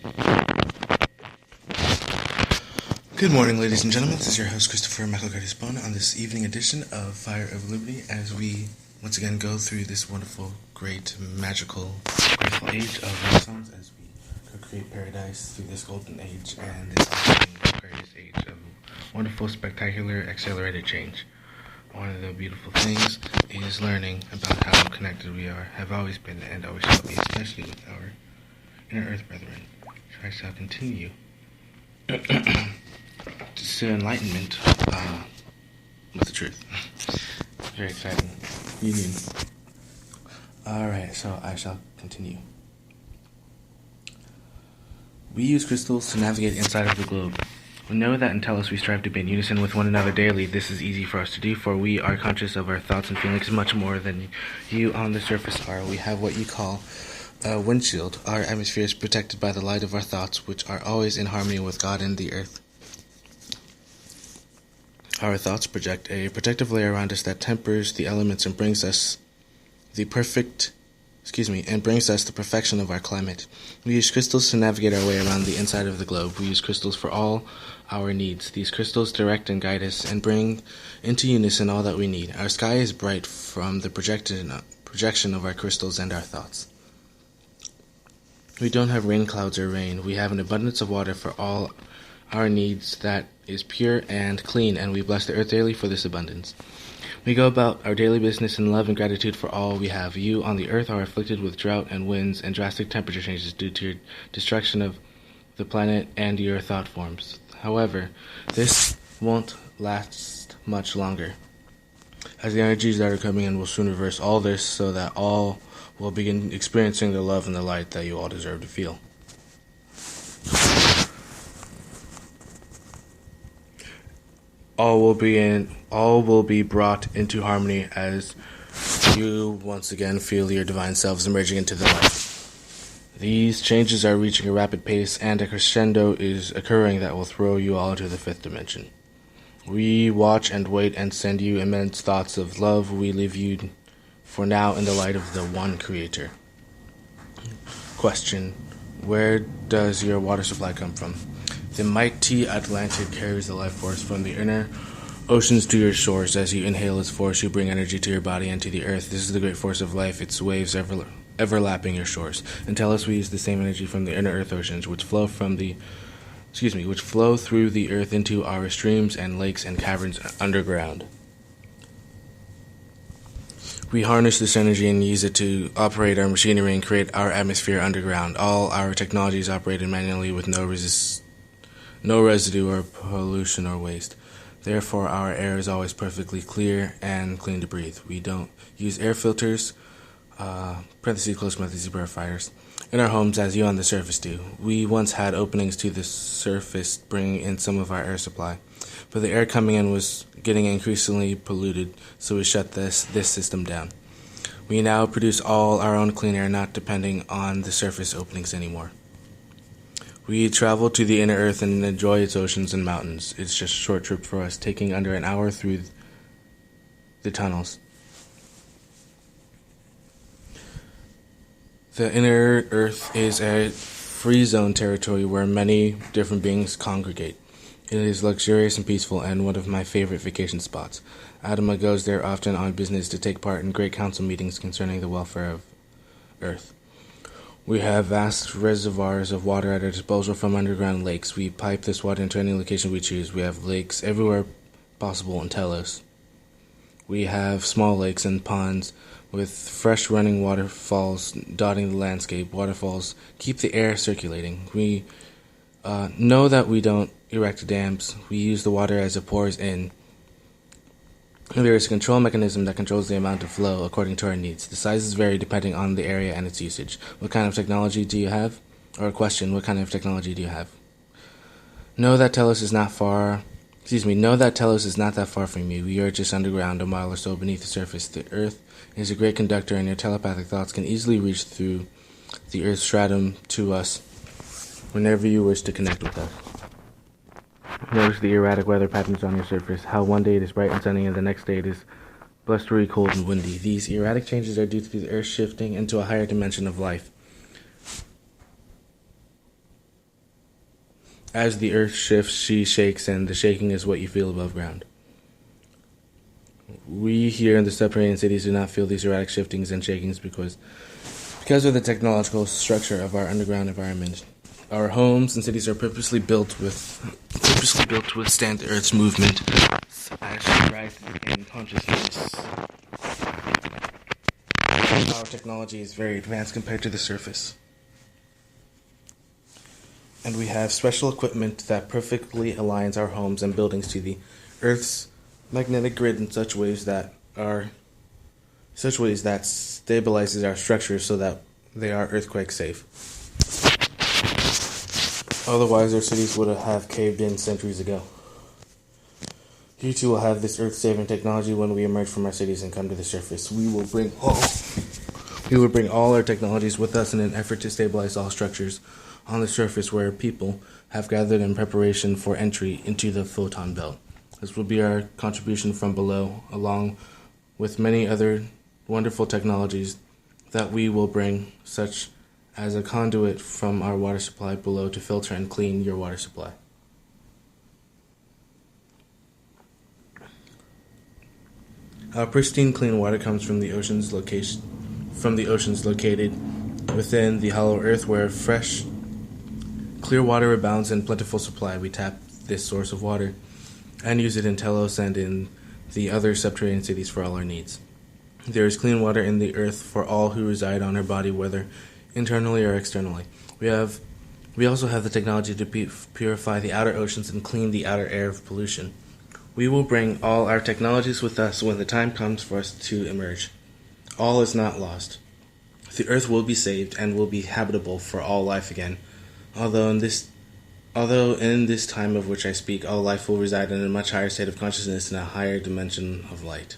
Good morning, ladies and gentlemen. This is your host, Christopher Michael Curtis Bone, on this evening edition of Fire of Liberty, as we once again go through this wonderful, great, magical, beautiful age of Renaissance, as we co-create paradise through this golden age and this awesome, greatest age of wonderful, spectacular, accelerated change. One of the beautiful things is learning about how connected we are, have always been, and always shall be, especially with our inner earth brethren. I shall continue to enlightenment with the truth. Very exciting union. Alright, so I shall continue. We use crystals to navigate inside of the globe. We know that in Telos we strive to be in unison with one another daily. This is easy for us to do, for we are conscious of our thoughts and feelings much more than you on the surface are. We have what you call a windshield. Our atmosphere is protected by the light of our thoughts, which are always in harmony with God and the earth. Our thoughts project a protective layer around us that tempers the elements and brings us the perfection of our climate. We use crystals to navigate our way around the inside of the globe. We use crystals for all our needs. These crystals direct and guide us and bring into unison all that we need. Our sky is bright from the projection of our crystals and our thoughts. We don't have rain clouds or rain. We have an abundance of water for all our needs that is pure and clean, and we bless the earth daily for this abundance. We go about our daily business in love and gratitude for all we have. You on the earth are afflicted with drought and winds and drastic temperature changes due to your destruction of the planet and your thought forms. However, this won't last much longer, as the energies that are coming in will soon reverse all this, so that all will begin experiencing the love and the light that you all deserve to feel. All will be brought into harmony as you once again feel your divine selves emerging into the light. These changes are reaching a rapid pace, and a crescendo is occurring that will throw you all into the fifth dimension. We watch and wait and send you immense thoughts of love. We leave you for now in the light of the one Creator. Question: where does your water supply come from? The mighty Atlantic carries the life force from the inner oceans to your shores. As you inhale its force, you bring energy to your body and to the earth. This is the great force of life, its waves overlapping your shores. And tell us we use the same energy from the inner earth oceans, which flow through the earth into our streams and lakes and caverns underground. We harness this energy and use it to operate our machinery and create our atmosphere underground. All our technology is operated manually with no residue or pollution or waste. Therefore, our air is always perfectly clear and clean to breathe. We don't use air filters, purifiers, in our homes as you on the surface do. We once had openings to the surface bringing in some of our air supply, but the air coming in was getting increasingly polluted, so we shut this system down. We now produce all our own clean air, not depending on the surface openings anymore. We travel to the inner earth and enjoy its oceans and mountains. It's just a short trip for us, taking under an hour through the tunnels. The inner earth is a free zone territory where many different beings congregate. It is luxurious and peaceful and one of my favorite vacation spots. Adama goes there often on business to take part in great council meetings concerning the welfare of Earth. We have vast reservoirs of water at our disposal from underground lakes. We pipe this water into any location we choose. We have lakes everywhere possible in Telos. We have small lakes and ponds with fresh running waterfalls dotting the landscape. Waterfalls keep the air circulating. We know that we don't erect dams. We use the water as it pours in. There is a control mechanism that controls the amount of flow according to our needs. The sizes vary depending on the area and its usage. What kind of technology do you have? Or a question, what kind of technology do you have? Know that Telos is not that far from you. We are just underground, a mile or so beneath the surface. The Earth is a great conductor, and your telepathic thoughts can easily reach through the Earth's stratum to us whenever you wish to connect with us. Notice the erratic weather patterns on your surface, how one day it is bright and sunny and the next day it is blustery, cold, and windy. These erratic changes are due to the Earth shifting into a higher dimension of life. As the earth shifts, she shakes, and the shaking is what you feel above ground. We here in the subterranean cities do not feel these erratic shiftings and shakings because of the technological structure of our underground environment. Our homes and cities are purposely built to withstand the Earth's movement as she rises in consciousness. Our technology is very advanced compared to the surface. And we have special equipment that perfectly aligns our homes and buildings to the Earth's magnetic grid in such ways that stabilizes our structures so that they are earthquake safe. Otherwise, our cities would have caved in centuries ago. You too will have this earth-saving technology when we emerge from our cities and come to the surface. We will bring all our technologies with us in an effort to stabilize all structures on the surface where people have gathered in preparation for entry into the photon belt. This will be our contribution from below, along with many other wonderful technologies that we will bring, such as a conduit from our water supply below to filter and clean your water supply. Our pristine clean water comes from the oceans located within the hollow earth, where fresh, clear water abounds in plentiful supply. We tap this source of water and use it in Telos and in the other subterranean cities for all our needs. There is clean water in the earth for all who reside on our body, whether internally or externally. We also have the technology to purify the outer oceans and clean the outer air of pollution. We will bring all our technologies with us when the time comes for us to emerge. All is not lost. The earth will be saved and will be habitable for all life again. Although in this time of which I speak, all life will reside in a much higher state of consciousness in a higher dimension of light.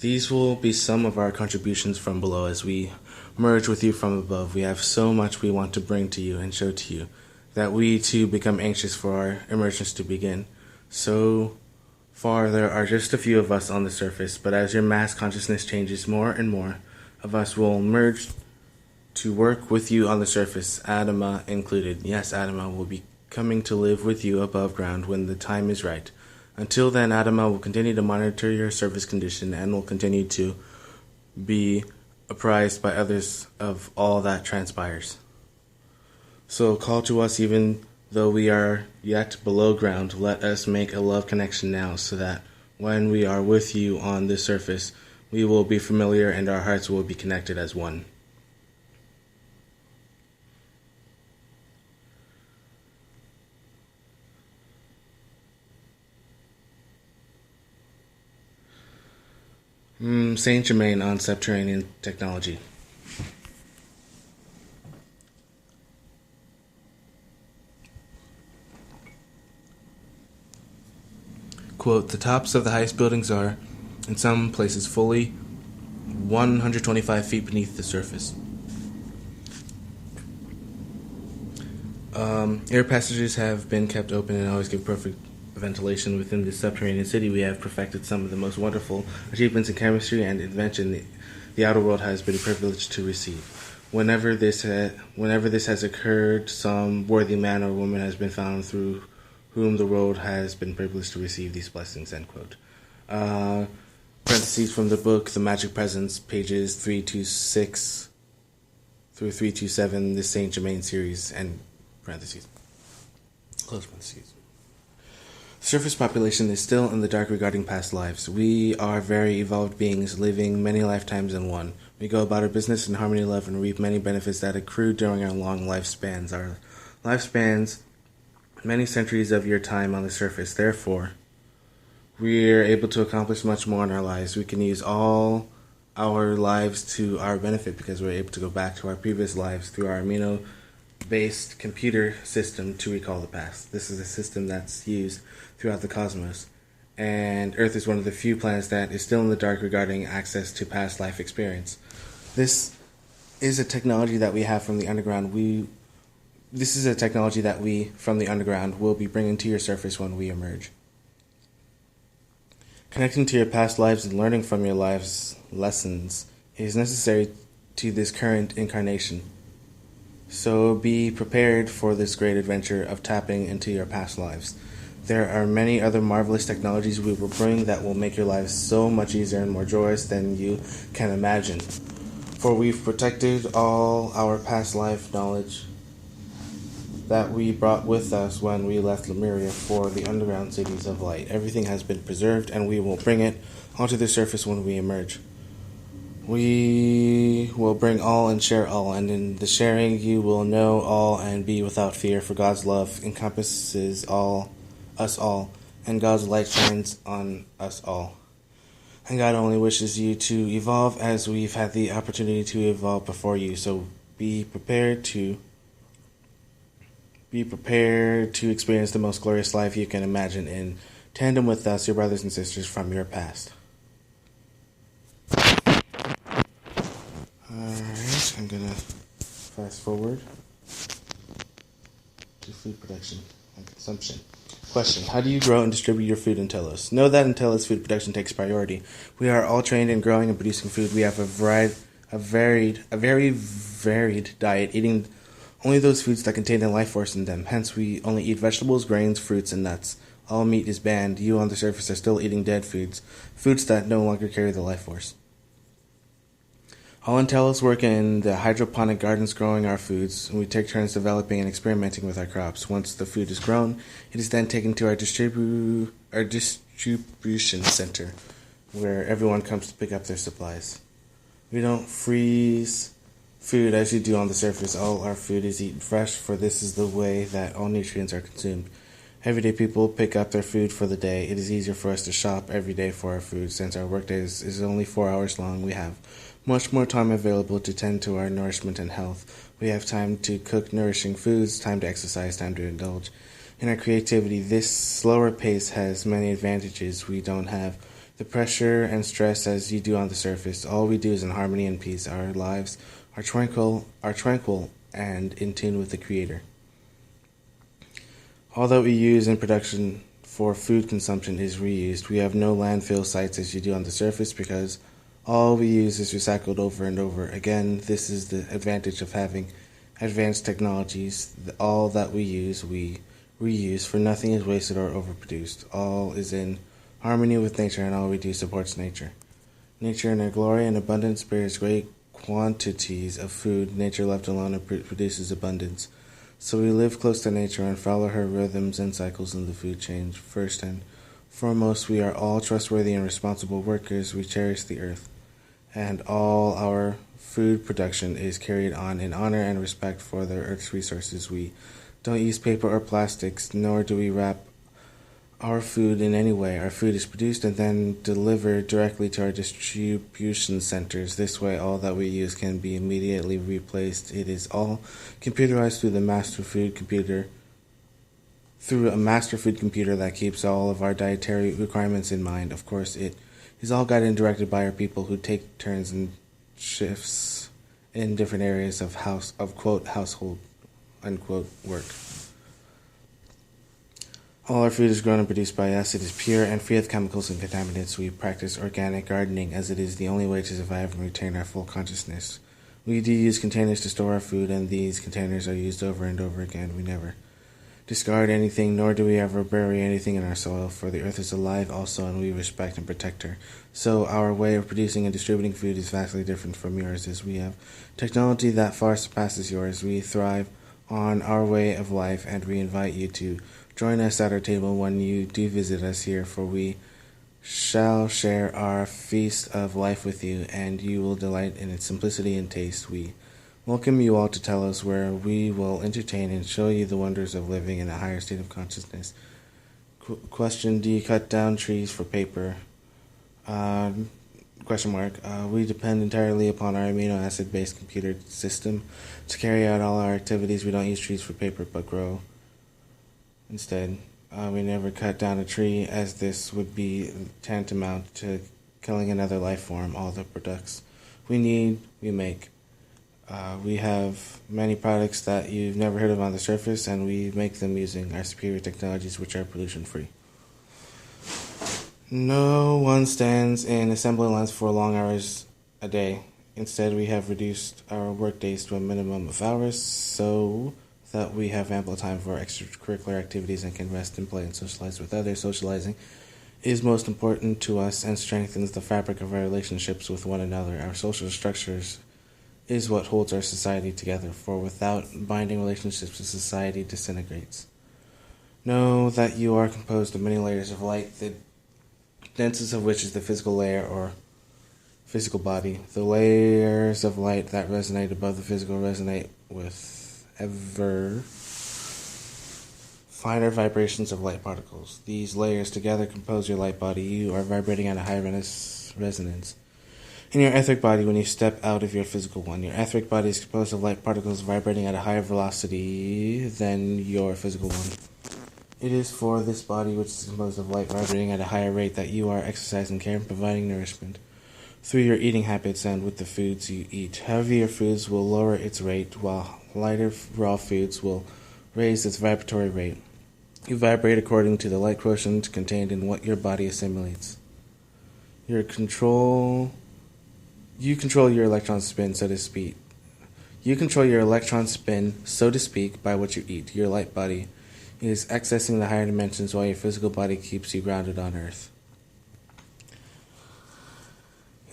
These will be some of our contributions from below as we merge with you from above. We have so much we want to bring to you and show to you that we too become anxious for our emergence to begin. So far, there are just a few of us on the surface, but as your mass consciousness changes, more and more of us will merge to work with you on the surface, Adama included. Yes, Adama will be coming to live with you above ground when the time is right. Until then, Adama will continue to monitor your service condition and will continue to be apprised by others of all that transpires. So call to us even though we are yet below ground. Let us make a love connection now so that when we are with you on the surface, we will be familiar and our hearts will be connected as one. Saint Germain on subterranean technology. Quote, the tops of the highest buildings are, in some places, fully 125 feet beneath the surface. Air passages have been kept open and always give perfect ventilation within this subterranean city. We have perfected some of the most wonderful achievements in chemistry and invention the outer world has been privileged to receive. Whenever this has occurred, some worthy man or woman has been found through whom the world has been privileged to receive these blessings, end quote. Parentheses from the book, The Magic Presence, pages 326 through 327, the Saint Germain series, and parentheses. Close parentheses. Surface population is still in the dark regarding past lives. We are very evolved beings living many lifetimes in one. We go about our business in harmony, love, and reap many benefits that accrue during our long lifespans. Our lifespans, many centuries of your time on the surface. Therefore, we are able to accomplish much more in our lives. We can use all our lives to our benefit because we're able to go back to our previous lives through our amino-based computer system to recall the past. This is a system that's used throughout the cosmos, and Earth is one of the few planets that is still in the dark regarding access to past life experience. This is a technology that we have from the underground. This is a technology that we, from the underground, will be bringing to your surface when we emerge. Connecting to your past lives and learning from your life's lessons is necessary to this current incarnation. So be prepared for this great adventure of tapping into your past lives. There are many other marvelous technologies we will bring that will make your lives so much easier and more joyous than you can imagine. For we've protected all our past life knowledge that we brought with us when we left Lemuria for the underground cities of light. Everything has been preserved, and we will bring it onto the surface when we emerge. We will bring all and share all, and in the sharing you will know all and be without fear, for God's love encompasses us all, and God's light shines on us all. And God only wishes you to evolve as we've had the opportunity to evolve before you, so be prepared to experience the most glorious life you can imagine in tandem with us, your brothers and sisters from your past. Alright, I'm gonna fast forward to food production and consumption. Question: how do you grow and distribute your food in Telos? Know that in Telos, food production takes priority. We are all trained in growing and producing food. We have a very varied diet, eating only those foods that contain a life force in them. Hence, we only eat vegetables, grains, fruits, and nuts. All meat is banned. You on the surface are still eating dead foods that no longer carry the life force. All in Telos work in the hydroponic gardens growing our foods, and we take turns developing and experimenting with our crops. Once the food is grown, it is then taken to our distribution center, where everyone comes to pick up their supplies. We don't freeze food as you do on the surface. All our food is eaten fresh, for this is the way that all nutrients are consumed. Everyday people pick up their food for the day. It is easier for us to shop every day for our food. Since our workday is only 4 hours long, we have much more time available to tend to our nourishment and health. We have time to cook nourishing foods, time to exercise, time to indulge in our creativity. This slower pace has many advantages. We don't have the pressure and stress as you do on the surface. All we do is in harmony and peace. Our lives are tranquil and in tune with the Creator. All that we use in production for food consumption is reused. We have no landfill sites as you do on the surface because all we use is recycled over and over. Again, this is the advantage of having advanced technologies. All that we use, we reuse, for nothing is wasted or overproduced. All is in harmony with nature, and all we do supports nature. Nature in her glory and abundance bears great quantities of food. Nature left alone produces abundance. So we live close to nature and follow her rhythms and cycles in the food chain. First and foremost, we are all trustworthy and responsible workers. We cherish the earth, and all our food production is carried on in honor and respect for the earth's resources. We don't use paper or plastics, nor do we wrap our food in any way. Our food is produced and then delivered directly to our distribution centers. This way, all that we use can be immediately replaced. It is all computerized through a master food computer that keeps all of our dietary requirements in mind. Of course, it is all guided and directed by our people who take turns and shifts in different areas of quote household unquote work. All our food is grown and produced by us. It is pure and free of chemicals and contaminants. We practice organic gardening as it is the only way to survive and retain our full consciousness. We do use containers to store our food, and these containers are used over and over again. We never discard anything, nor do we ever bury anything in our soil, for the earth is alive also, and we respect and protect her. So our way of producing and distributing food is vastly different from yours, as we have technology that far surpasses yours. We thrive on our way of life, and we invite you to join us at our table when you do visit us here, for we shall share our feast of life with you, and you will delight in its simplicity and taste. We welcome you all to Telos, where we will entertain and show you the wonders of living in a higher state of consciousness. Question: do you cut down trees for paper? We depend entirely upon our amino acid-based computer system to carry out all our activities. We don't use trees for paper, but grow instead. We never cut down a tree, as this would be tantamount to killing another life form. All the products we need, we make. We have many products that you've never heard of on the surface, and we make them using our superior technologies, which are pollution-free. No one stands in assembly lines for long hours a day. Instead, we have reduced our work days to a minimum of hours so that we have ample time for extracurricular activities and can rest and play and socialize with others. Socializing is most important to us and strengthens the fabric of our relationships with one another. Our social structures is what holds our society together, for without binding relationships, the society disintegrates. Know that you are composed of many layers of light, the densest of which is the physical layer or physical body. The layers of light that resonate above the physical resonate with ever finer vibrations of light particles. These layers together compose your light body. You are vibrating at a high resonance. In your etheric body, when you step out of your physical one, your etheric body is composed of light particles vibrating at a higher velocity than your physical one. It is for this body, which is composed of light vibrating at a higher rate, that you are exercising care and providing nourishment through your eating habits and with the foods you eat. Heavier foods will lower its rate, while lighter raw foods will raise its vibratory rate. You vibrate according to the light quotient contained in what your body assimilates. You control your electron spin, so to speak. You control your electron spin, so to speak, by what you eat. Your light body is accessing the higher dimensions while your physical body keeps you grounded on Earth.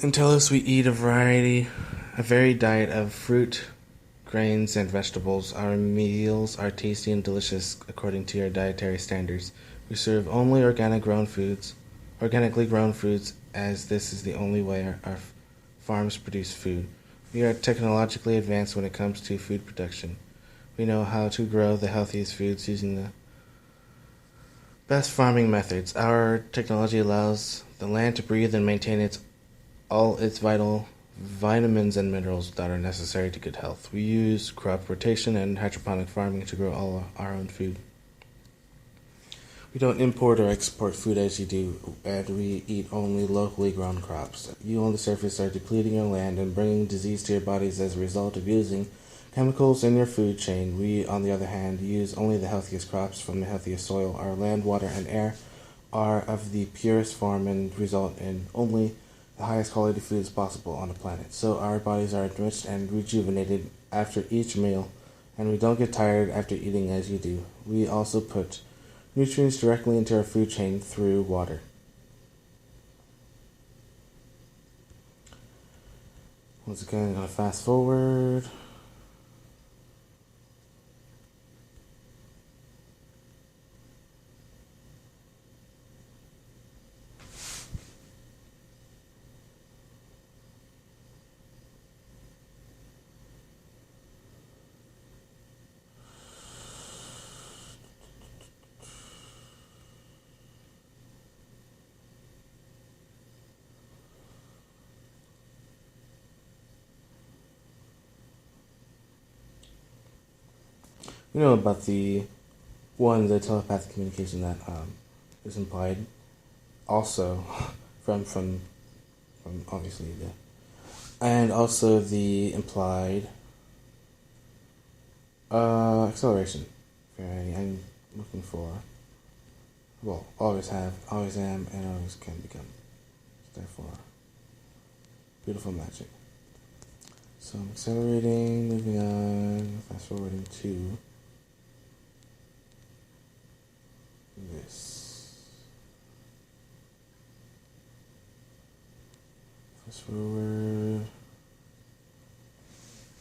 Until us, we eat a varied diet of fruit, grains, and vegetables. Our meals are tasty and delicious according to your dietary standards. We serve only organically grown foods, as this is the only way our farms produce food. We are technologically advanced when it comes to food production. We know how to grow the healthiest foods using the best farming methods. Our technology allows the land to breathe and maintain all its vital vitamins and minerals that are necessary to good health. We use crop rotation and hydroponic farming to grow all our own food. We don't import or export food as you do, and we eat only locally grown crops. You on the surface are depleting your land and bringing disease to your bodies as a result of using chemicals in your food chain. We, on the other hand, use only the healthiest crops from the healthiest soil. Our land, water, and air are of the purest form and result in only the highest quality foods possible on the planet. So our bodies are enriched and rejuvenated after each meal, and we don't get tired after eating as you do. We also put nutrients directly into our food chain through water. Once again, I'm going to fast forward. You know about the telepathic communication that is implied, also from obviously and also the implied acceleration. I'm looking for, always have, always am, and always can become. Therefore, beautiful magic. So I'm accelerating, moving on, fast forwarding to this. Fast forward.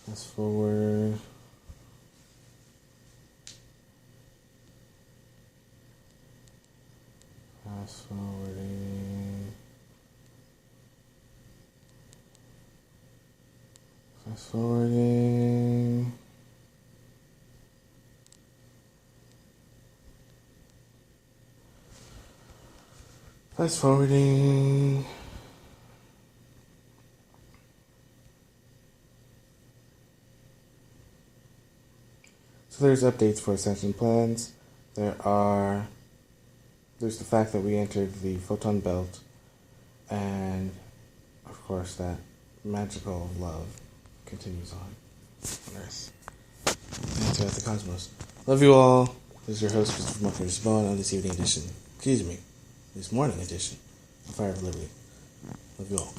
Fast forward. Fast forwarding. Fast forwarding. Fast forwarding. So there's updates for ascension plans. There's the fact that we entered the photon belt, and of course that magical love continues on Earth and throughout the cosmos. Love you all. This is your host, Christopher Muckers Bone, on this evening edition. This morning edition of Fire of Liberty. Love you all.